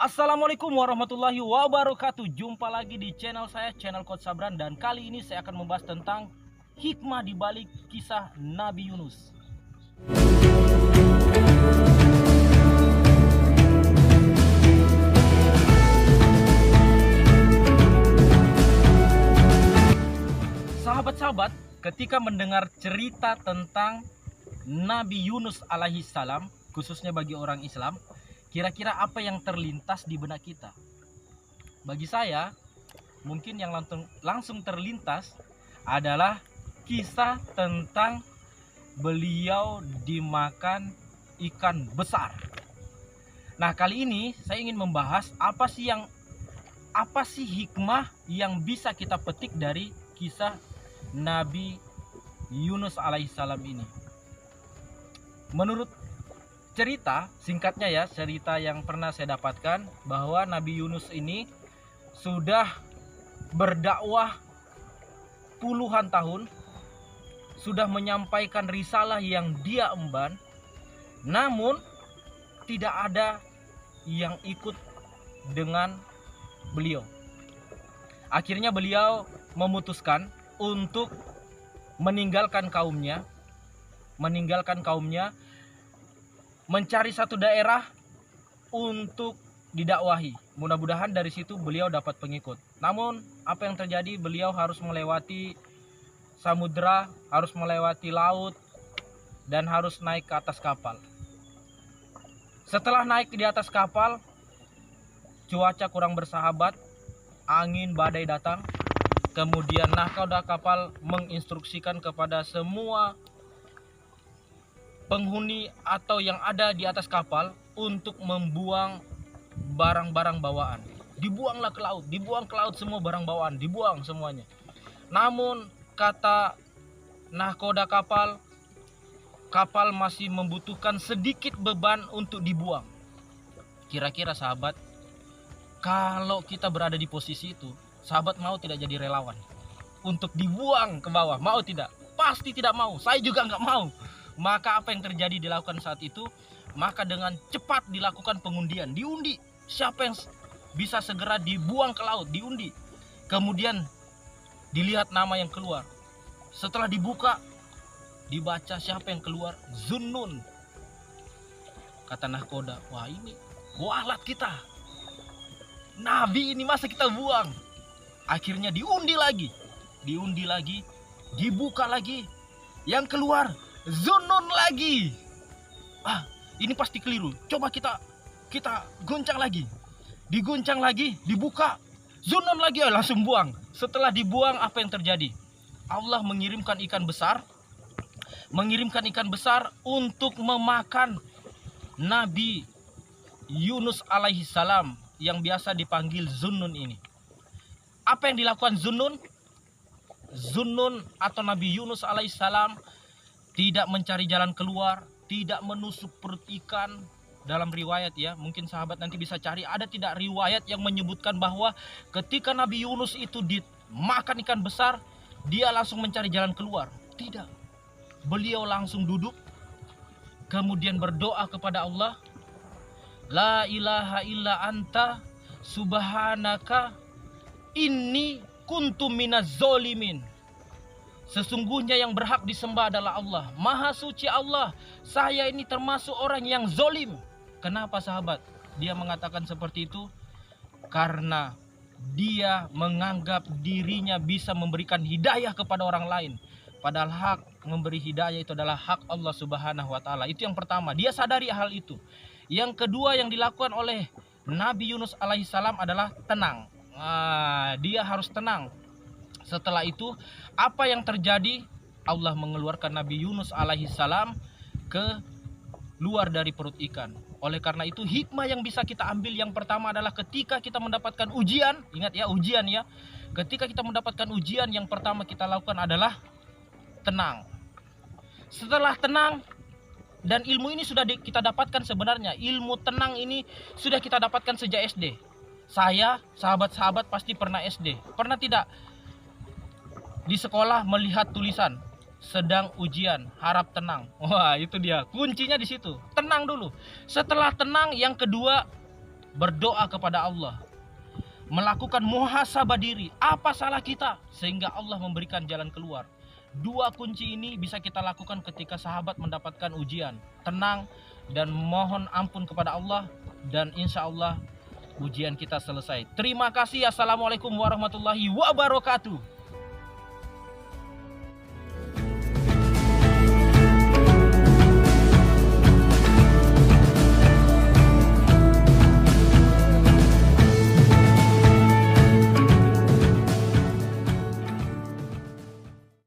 Assalamualaikum warahmatullahi wabarakatuh. Jumpa lagi di channel saya, channel Coach Sabran. Dan kali ini saya akan membahas tentang hikmah di balik kisah Nabi Yunus. Sahabat-sahabat, ketika mendengar cerita tentang Nabi Yunus alaihi salam, khususnya bagi orang Islam, kira-kira apa yang terlintas di benak kita? Bagi saya, mungkin yang langsung terlintas adalah kisah tentang beliau dimakan ikan besar. Nah, kali ini saya ingin membahas apa sih hikmah yang bisa kita petik dari kisah Nabi Yunus alaihissalam ini. Menurut cerita singkatnya ya, cerita yang pernah saya dapatkan bahwa Nabi Yunus ini sudah berdakwah puluhan tahun, sudah menyampaikan risalah yang dia emban, namun tidak ada yang ikut dengan beliau. Akhirnya beliau memutuskan untuk meninggalkan kaumnya, mencari satu daerah untuk didakwahi. Mudah-mudahan dari situ beliau dapat pengikut. Namun apa yang terjadi, beliau harus melewati samudera, harus melewati laut, dan harus naik ke atas kapal. Setelah naik di atas kapal, cuaca kurang bersahabat, angin badai datang. Kemudian nahkoda kapal menginstruksikan kepada semua penghuni atau yang ada di atas kapal untuk membuang barang-barang bawaan. Dibuanglah ke laut semua barang bawaan, dibuang semuanya. Namun kata nahkoda kapal masih membutuhkan sedikit beban untuk dibuang. Kira-kira sahabat, kalau kita berada di posisi itu, sahabat mau tidak jadi relawan untuk dibuang ke bawah? Mau tidak? Pasti tidak mau. Saya juga nggak mau. Maka apa yang terjadi dilakukan saat itu? Maka dengan cepat dilakukan pengundian, diundi siapa yang bisa segera dibuang ke laut, diundi. Kemudian dilihat nama yang keluar. Setelah dibuka, dibaca siapa yang keluar, Zunnun. Kata nahkoda, wah ini walat kita, Nabi ini masa kita buang. Akhirnya diundi lagi, dibuka lagi, yang keluar Zunnun lagi. Ini pasti keliru. Coba kita goncang lagi. Diguncang lagi, dibuka, Zunnun lagi, langsung buang. Setelah dibuang, apa yang terjadi? Allah mengirimkan ikan besar untuk memakan Nabi Yunus alaihi salam yang biasa dipanggil Zunnun ini. Apa yang dilakukan Zunnun? Zunnun atau Nabi Yunus alaihi salam tidak mencari jalan keluar, tidak menusuk perut ikan. Dalam riwayat ya, mungkin sahabat nanti bisa cari, ada tidak riwayat yang menyebutkan bahwa ketika Nabi Yunus itu dimakan ikan besar, dia langsung mencari jalan keluar. Tidak. Beliau langsung duduk, kemudian berdoa kepada Allah, La ilaha illa anta subhanaka inni kuntu minaz zolimin. Sesungguhnya yang berhak disembah adalah Allah. Maha suci Allah, saya ini termasuk orang yang zolim. Kenapa sahabat dia mengatakan seperti itu? Karena dia menganggap dirinya bisa memberikan hidayah kepada orang lain. Padahal hak memberi hidayah itu adalah hak Allah Subhanahu wa Ta'ala. Itu yang pertama, dia sadari hal itu. Yang kedua yang dilakukan oleh Nabi Yunus alaihissalam adalah tenang. Dia harus tenang. Setelah itu apa yang terjadi? Allah mengeluarkan Nabi Yunus alaihissalam ke luar dari perut ikan. Oleh karena itu hikmah yang bisa kita ambil yang pertama adalah ketika kita mendapatkan ujian, ingat ya, ujian ya. Ketika kita mendapatkan ujian, yang pertama kita lakukan adalah tenang. Setelah tenang, dan ilmu ini sudah kita dapatkan sebenarnya, ilmu tenang ini sudah kita dapatkan sejak SD. Saya, sahabat-sahabat pasti pernah SD. Pernah tidak di sekolah melihat tulisan sedang ujian, harap tenang. Wah, itu dia kuncinya di situ. Tenang dulu. Setelah tenang, yang kedua berdoa kepada Allah, melakukan muhasabah diri, apa salah kita sehingga Allah memberikan jalan keluar. Dua kunci ini bisa kita lakukan ketika sahabat mendapatkan ujian. Tenang dan mohon ampun kepada Allah, dan insya Allah ujian kita selesai. Terima kasih. Assalamualaikum warahmatullahi wabarakatuh.